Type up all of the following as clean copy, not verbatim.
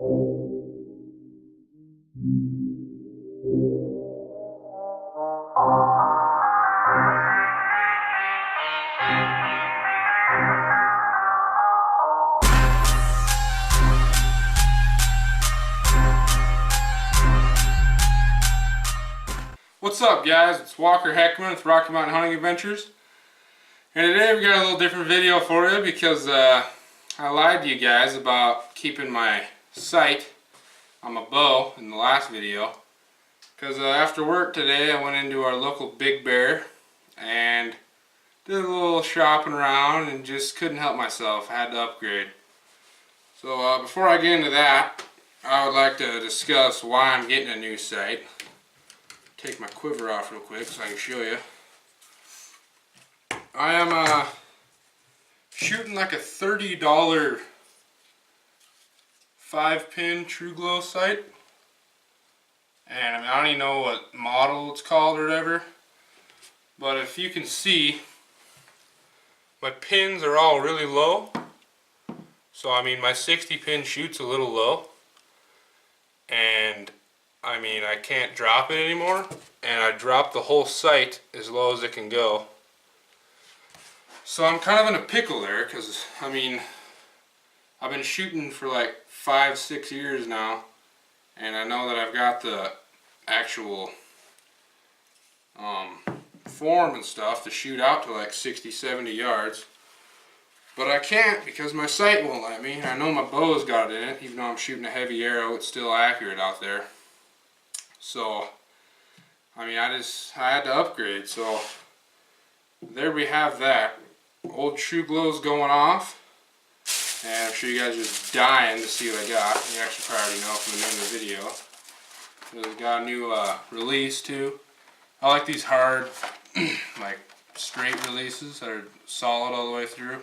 What's up, guys? It's Walker Heckman with Rocky Mountain Hunting Adventures, and today we got a little different video for you because I lied to you guys about keeping my sight on my bow in the last video. Because after work today I went into our local Big Bear and did a little shopping around and just couldn't help myself. I had to upgrade. So before I get into that, I would like to discuss why I'm getting a new sight. Take my quiver off real quick so I can show you. I am shooting like a $30 5-pin TruGlo sight, and I don't even know what model it's called or whatever, but if you can see, my pins are all really low. So I mean, my 60-pin shoots a little low, and I mean, I can't drop it anymore, and I dropped the whole sight as low as it can go. So I'm kind of in a pickle there, because I mean, I've been shooting for like 5-6 years now, and I know that I've got the actual form and stuff to shoot out to like 60-70 yards, but I can't because my sight won't let me. I know my bow's got it in it, even though I'm shooting a heavy arrow, it's still accurate out there. So, I mean, I had to upgrade. So, there we have that. Old TruGlo's going off. And I'm sure you guys are just dying to see what I got. You actually probably know from the name of the video. We've got a new release too. I like these hard, like straight releases that are solid all the way through.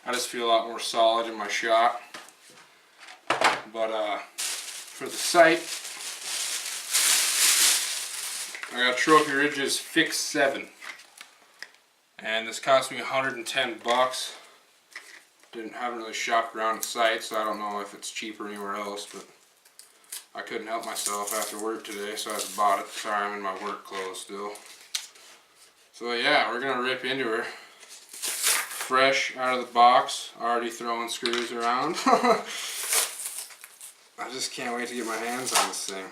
I just feel a lot more solid in my shot. But for the sight, I got Trophy Ridge's Fix 7, and this cost me 110 bucks. Haven't really shopped around at sites, so I don't know if it's cheaper anywhere else, but I couldn't help myself after work today, so I just bought it. Sorry, I'm in my work clothes still. So yeah, we're gonna rip into her. Fresh out of the box, already throwing screws around. I just can't wait to get my hands on this thing.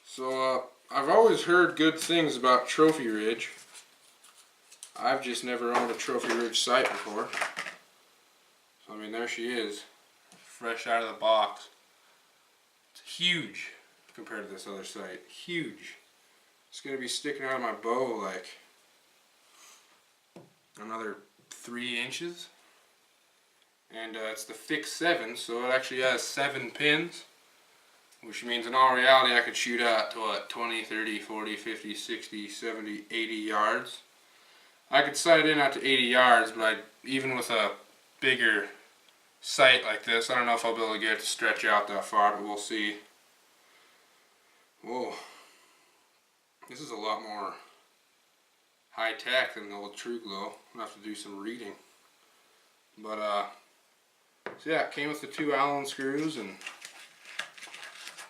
So, I've always heard good things about Trophy Ridge. I've just never owned a Trophy Ridge sight before. So, I mean, there she is, fresh out of the box. It's huge compared to this other sight. Huge. It's going to be sticking out of my bow like another 3 inches. And it's the Fix 7, so it actually has 7 pins. Which means in all reality I could shoot out to what, 20, 30, 40, 50, 60, 70, 80 yards. I could sight in out to 80 yards, but even with a bigger sight like this, I don't know if I'll be able to get it to stretch out that far, but we'll see. Whoa. This is a lot more high tech than the old TruGlo. I'll have to do some reading. But so yeah, it came with the 2 Allen screws, and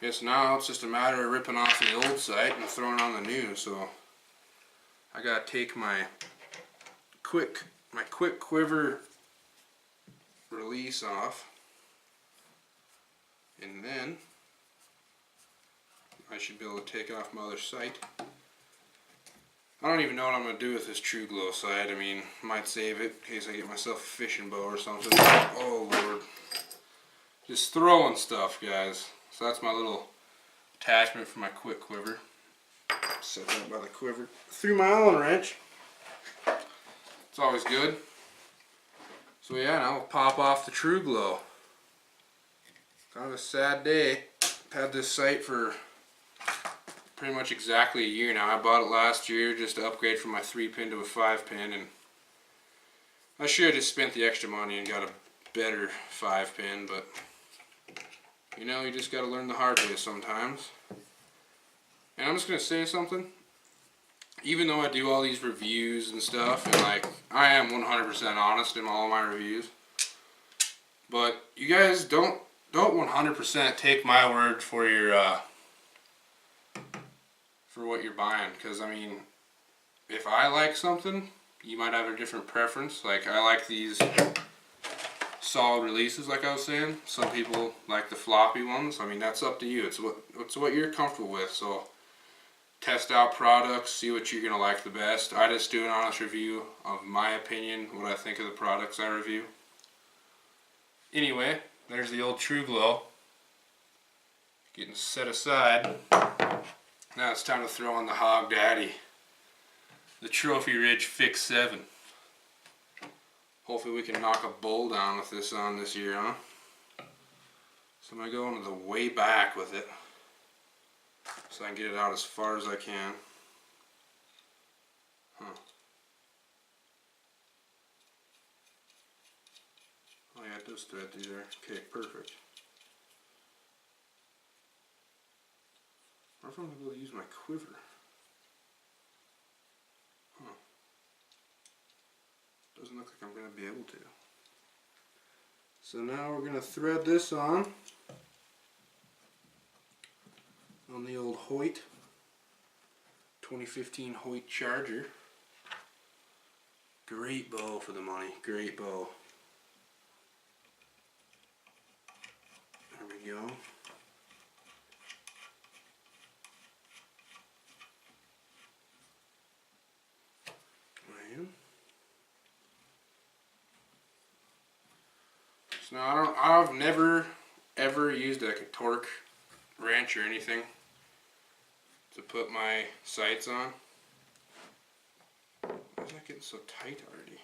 I guess now it's just a matter of ripping off the old sight and throwing on the new. So I gotta take my quick quiver release off, and then I should be able to take off my other sight. I don't even know what I'm gonna do with this TruGlo sight. I mean, might save it in case I get myself a fishing bow or something. Oh Lord, just throwing stuff, guys. So that's my little attachment for my quick quiver. Set that by the quiver. Through my Allen wrench. It's always good. So yeah, now we'll pop off the TruGlo. Kind of a sad day. I've had this sight for pretty much exactly a year now. I bought it last year just to upgrade from my 3-pin to a 5-pin, and I should have just spent the extra money and got a better 5-pin, but you know, you just gotta learn the hard way sometimes. And I'm just gonna say something. Even though I do all these reviews and stuff, and like, I am 100% honest in all of my reviews, But you guys don't 100% take my word for your for what you're buying, because I mean, if I like something, you might have a different preference. Like, I like these solid releases, like I was saying. Some people like the floppy ones. I mean, that's up to you. It's what you're comfortable with. So test out products, see what you're gonna like the best. I just do an honest review of my opinion, what I think of the products I review. Anyway, there's the old TruGlo getting set aside. Now it's time to throw in the Hog Daddy, the Trophy Ridge Fix 7. Hopefully we can knock a bull down with this on this year, huh? So I'm going to go into the way back with it, so I can get it out as far as I can. Huh. Oh yeah, it does thread through there. Okay, perfect. I wonder if I'm going to be able to use my quiver. Huh. Doesn't look like I'm going to be able to. So now we're going to thread this on the old Hoyt 2015 Hoyt Charger. Great bow for the money, great bow. There we go. So now I've never ever used like a torque wrench or anything to put my sights on. Why is that getting so tight already?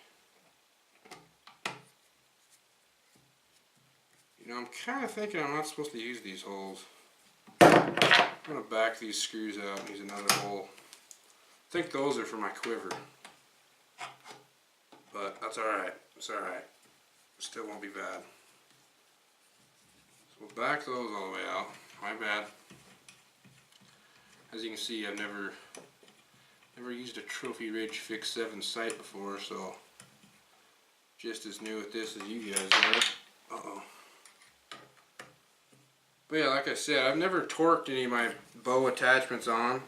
You know, I'm kind of thinking I'm not supposed to use these holes. I'm going to back these screws out and use another hole. I think those are for my quiver. But that's alright. It's alright. Still won't be bad. So we'll back those all the way out. My bad. As you can see, I've never used a Trophy Ridge Fix 7 sight before, so just as new at this as you guys are. Uh-oh. But yeah, like I said, I've never torqued any of my bow attachments on.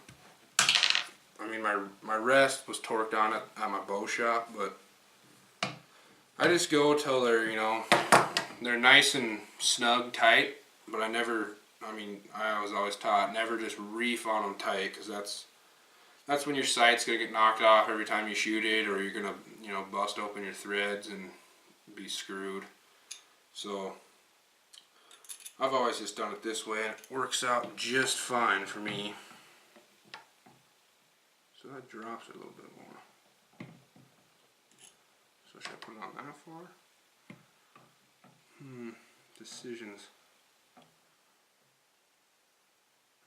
I mean, my rest was torqued on it at my bow shop, but I just go till they're, you know, they're nice and snug tight, but I was always taught never just reef on them tight, because that's when your sight's gonna get knocked off every time you shoot it, or you're gonna, you know, bust open your threads and be screwed. So I've always just done it this way, and it works out just fine for me. So that drops it a little bit more. So should I put it on that far? Decisions.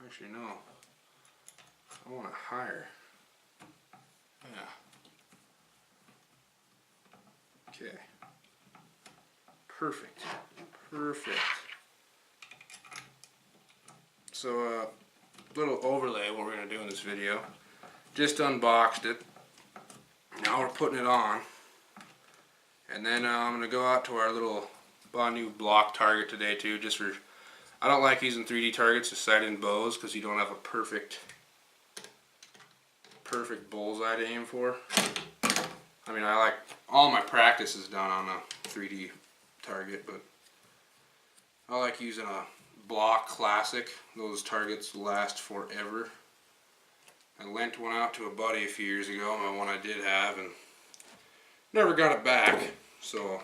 Actually, no. I want it higher. Yeah. Okay. Perfect. Perfect. So, little overlay of what we're going to do in this video. Just unboxed it. Now we're putting it on. And then I'm going to go out to our little new block target today too, just for, I don't like using 3D targets to sight in bows because you don't have a perfect bullseye to aim for. I mean, I like, all my practice is done on a 3D target, but I like using a block classic. Those targets last forever. I lent one out to a buddy a few years ago, my one I did have, and never got it back, so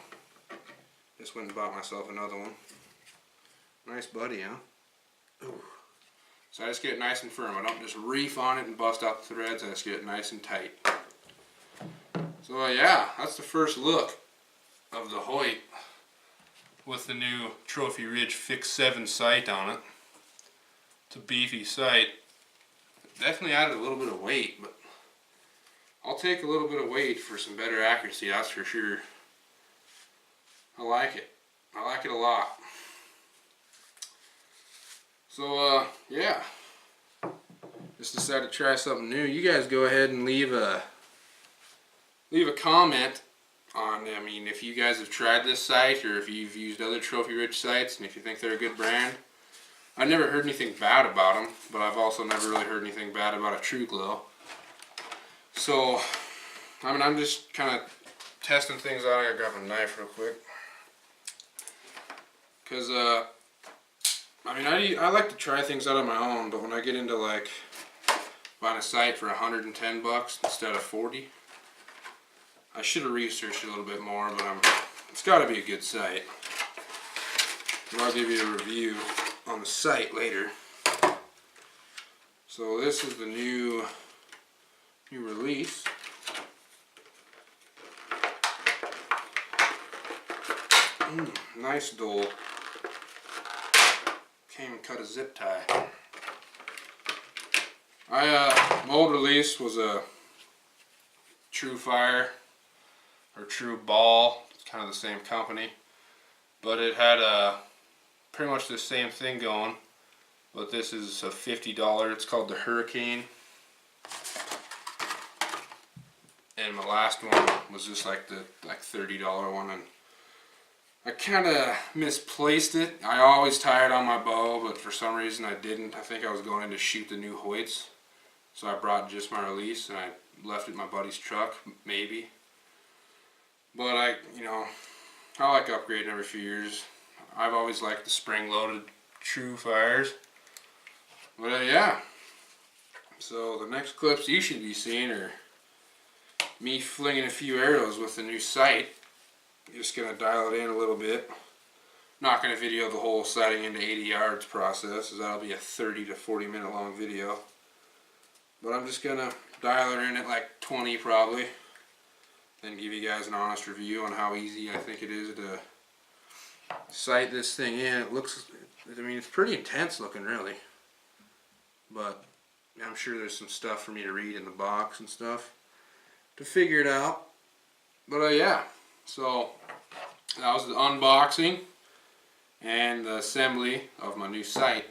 just went and bought myself another one. Nice buddy, huh? Ooh. So I just get it nice and firm. I don't just reef on it and bust out the threads. I just get it nice and tight. So yeah, that's the first look of the Hoyt with the new Trophy Ridge Fix 7 sight on it. It's a beefy sight. Definitely added a little bit of weight, but I'll take a little bit of weight for some better accuracy, that's for sure. I like it. I like it a lot. So yeah, just decided to try something new. You guys go ahead and leave a comment I mean, if you guys have tried this sight or if you've used other Trophy Ridge sights and if you think they're a good brand. I've never heard anything bad about them, but I've also never really heard anything bad about a TruGlo. So, I mean, I'm just kind of testing things out. I gotta grab a knife real quick. Because, I mean, I like to try things out on my own, but when I get into like buying a sight for $110 instead of 40, I should have researched it a little bit more, but it's got to be a good sight. And I'll give you a review on the sight later. So this is the new release. Nice dull. Came and cut a zip tie. My old release was a TruFire or TruBall. It's kind of the same company, but it had pretty much the same thing going. But this is a $50. It's called the Hurricane. And my last one was just like the $30 one, and I kind of misplaced it. I always tie it on my bow, but for some reason I didn't. I think I was going in to shoot the new Hoyts, so I brought just my release and I left it in my buddy's truck, maybe. But I like upgrading every few years. I've always liked the spring-loaded TruFires. But yeah, so the next clips you should be seeing are me flinging a few arrows with the new sight. Just gonna dial it in a little bit. Not gonna video the whole sighting into 80 yards process, as that'll be a 30 to 40 minute long video. But I'm just gonna dial it in at like 20 probably, then give you guys an honest review on how easy I think it is to sight this thing in. It looks, I mean, it's pretty intense looking really, but I'm sure there's some stuff for me to read in the box and stuff to figure it out. But yeah, so that was the unboxing and the assembly of my new sight,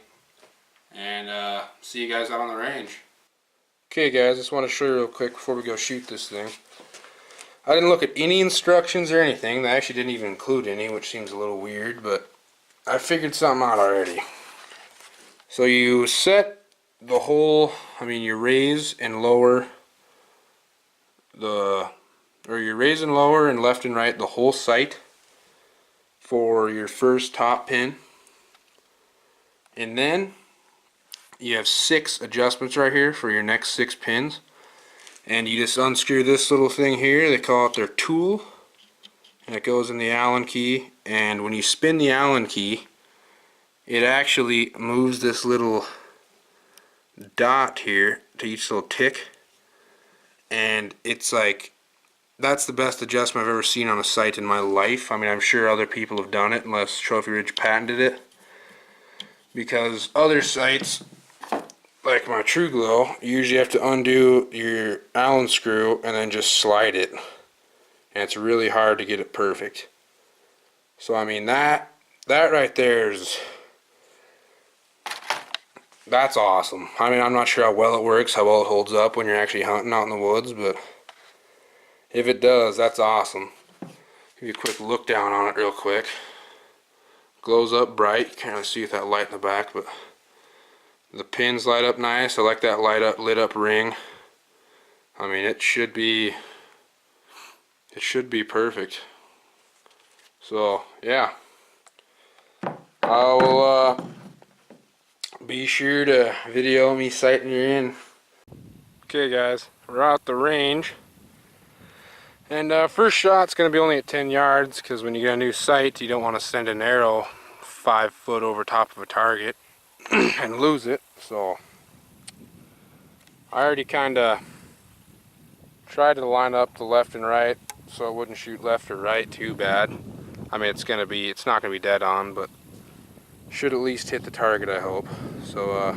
and see you guys out on the range. Okay guys, just want to show you real quick before we go shoot this thing. I didn't look at any instructions or anything. They actually didn't even include any, which seems a little weird, but I figured something out already. So you set the whole, you raise and lower you raise and lower and left and right the whole sight for your first top pin, and then you have 6 adjustments right here for your next 6 pins, and you just unscrew this little thing here. They call it their tool, and it goes in the Allen key, and when you spin the Allen key it actually moves this little dot here to each little tick, and it's like, that's the best adjustment I've ever seen on a sight in my life. I mean, I'm sure other people have done it unless Trophy Ridge patented it, because other sights like my TruGlo, you usually have to undo your Allen screw and then just slide it, and it's really hard to get it perfect. So I mean, that right there is, that's awesome. I mean, I'm not sure how well it works, how well it holds up when you're actually hunting out in the woods, but if it does, that's awesome. Give you a quick look down on it real quick. Glows up bright. You can't really see with that light in the back, but the pins light up nice. I like that lit up ring. I mean, it should be perfect. So yeah, I will be sure to video me sighting her in. Okay guys, we're out the range, and first shot's going to be only at 10 yards, because when you get a new sight you don't want to send an arrow 5 foot over top of a target and lose it. So I already kind of tried to line up the left and right so it wouldn't shoot left or right too bad. I mean, it's not going to be dead on, but should at least hit the target, I hope. So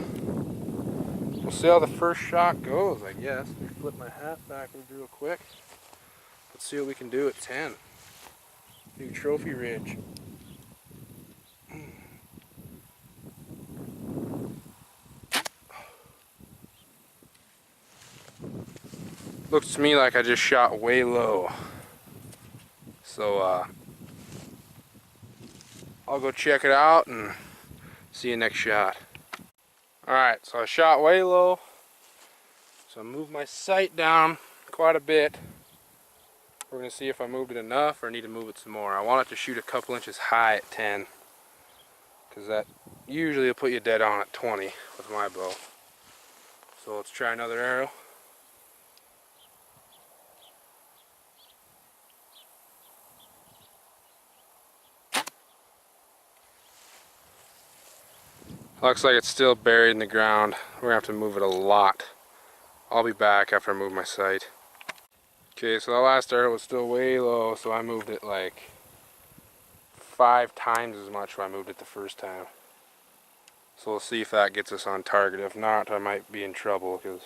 we'll see how the first shot goes, I guess. Let me flip my hat backwards real quick. Let's see what we can do at 10. New Trophy Ridge. Looks to me like I just shot way low. So I'll go check it out and see you next shot. Alright, so I shot way low. So I moved my sight down quite a bit. We're going to see if I moved it enough or need to move it some more. I want it to shoot a couple inches high at 10. Because that usually will put you dead on at 20 with my bow. So let's try another arrow. Looks like it's still buried in the ground. We're going to have to move it a lot. I'll be back after I move my sight. Okay, so the last arrow was still way low, so I moved it like 5 times as much when I moved it the first time. So we'll see if that gets us on target. If not, I might be in trouble because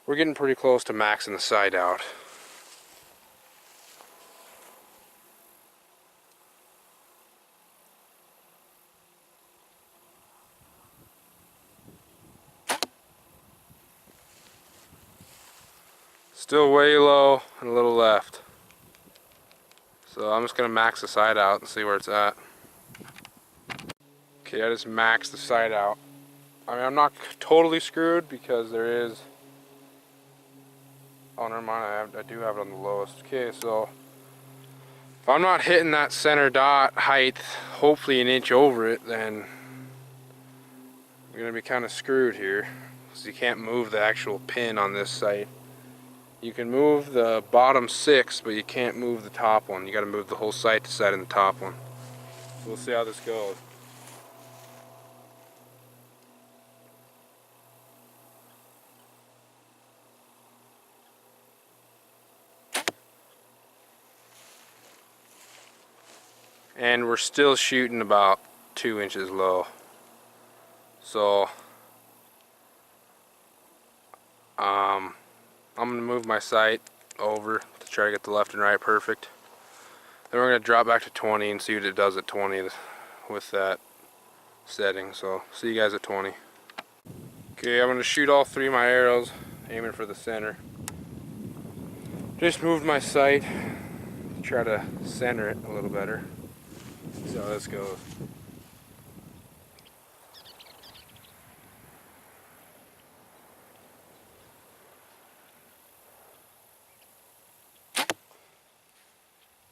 we're getting pretty close to maxing the sight out. Still way low and a little left. So I'm just going to max the sight out and see where it's at. Okay, I just maxed the sight out. I mean, I'm not totally screwed because there is... Oh, never mind, I do have it on the lowest. Okay, so if I'm not hitting that center dot height, hopefully an inch over it, then I'm going to be kind of screwed here. Because you can't move the actual pin on this sight. You can move the bottom 6, but you can't move the top one. You got to move the whole sight to set in the top one. So we'll see how this goes. And we're still shooting about 2 inches low. So I'm going to move my sight over to try to get the left and right perfect. Then we're going to drop back to 20 and see what it does at 20 with that setting. So see you guys at 20. Okay, I'm going to shoot all 3 of my arrows, aiming for the center. Just moved my sight to try to center it a little better. See how this goes.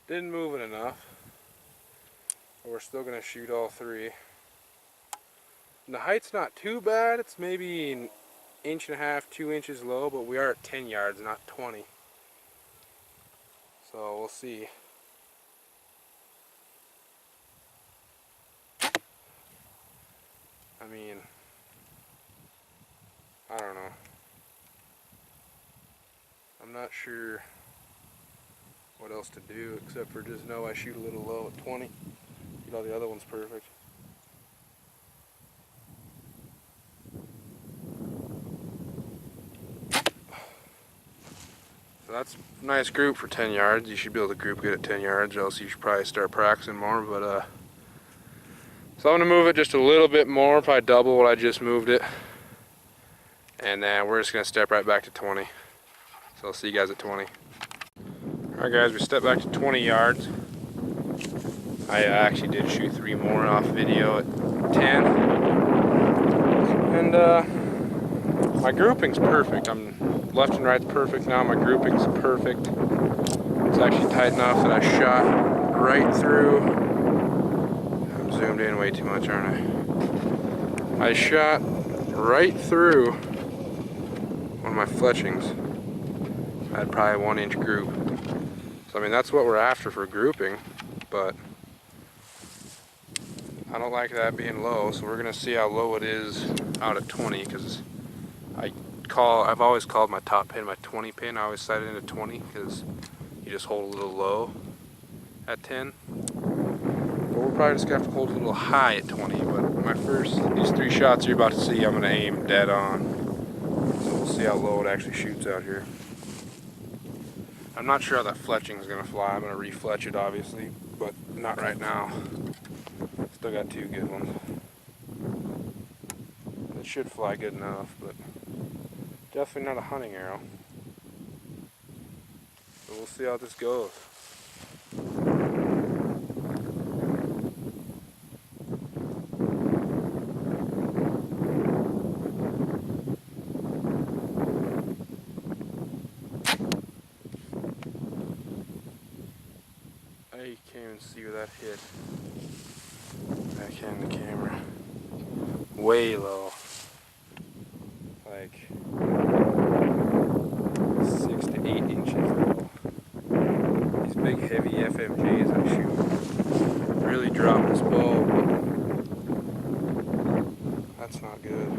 Didn't move it enough, but we're still going to shoot all 3. And the height's not too bad. It's maybe an 1.5 inches, 2 inches low, but we are at 10 yards, not 20. So we'll see. I mean, I don't know. I'm not sure what else to do except for just know I shoot a little low at 20. Get all the other ones perfect. So that's a nice group for 10 yards. You should be able to group good at 10 yards, or else you should probably start practicing more. But so I'm gonna move it just a little bit more, probably double what I just moved it, and then we're just gonna step right back to 20. So I'll see you guys at 20. Alright guys, we stepped back to 20 yards. I actually did shoot 3 more off video at 10. And my grouping's perfect. I'm left and right's perfect now. My grouping's perfect. It's actually tight enough that I shot right through. I'm zoomed in way too much, aren't I? I shot right through one of my fletchings. I had probably a 1-inch group. So I mean, that's what we're after for grouping, but I don't like that being low, so we're gonna see how low it is out at 20, because I've always called my top pin my 20 pin. I always sight it into 20 because you just hold a little low at 10. But we're probably just gonna have to hold a little high at 20. But these 3 shots you're about to see, I'm gonna aim dead on. So we'll see how low it actually shoots out here. I'm not sure how that fletching is gonna fly. I'm gonna refletch it obviously, but not right now. Still got 2 good ones. It should fly good enough, but definitely not a hunting arrow. So we'll see how this goes. You can't even see where that hit. Backhand the camera. Way low. Like 6 to 8 inches low. These big heavy FMJs I shoot really drop this bow. That's not good.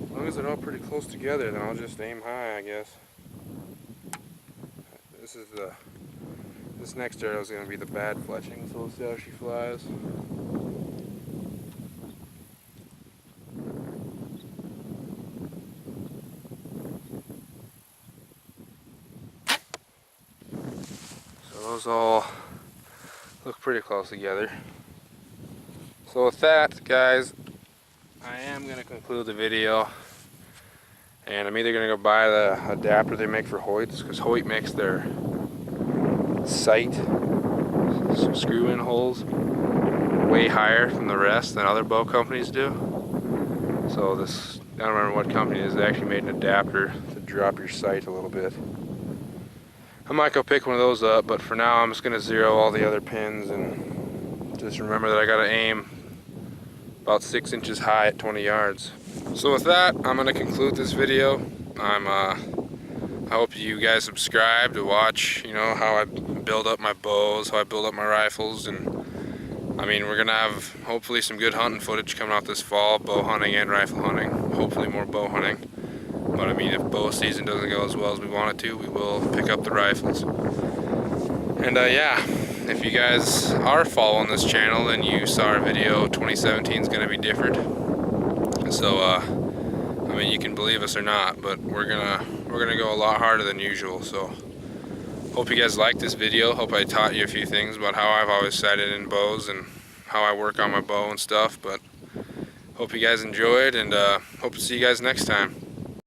As long as they're all pretty close together, then I'll just aim high, I guess. This next arrow is going to be the bad fletching, so we'll see how she flies. So those all look pretty close together. So with that, guys, I am going to conclude the video. And I'm either going to go buy the adapter they make for Hoyts, because Hoyt makes their sight, some screw-in holes, way higher from the rest than other bow companies do. So this, I don't remember what company it is, they actually made an adapter to drop your sight a little bit. I might go pick one of those up, but for now I'm just going to zero all the other pins and just remember that I got to aim about 6 inches high at 20 yards. So with that, I'm going to conclude this video. I hope you guys subscribe to watch, you know, how I build up my bows, how I build up my rifles, and I mean, we're going to have hopefully some good hunting footage coming out this fall, bow hunting and rifle hunting, hopefully more bow hunting. But I mean, if bow season doesn't go as well as we want it to, we will pick up the rifles. And yeah, if you guys are following this channel, then you saw our video, 2017 is going to be different. So, I mean, you can believe us or not, but we're gonna go a lot harder than usual. So, hope you guys liked this video. Hope I taught you a few things about how I've always sighted in bows and how I work on my bow and stuff. But hope you guys enjoyed, and hope to see you guys next time.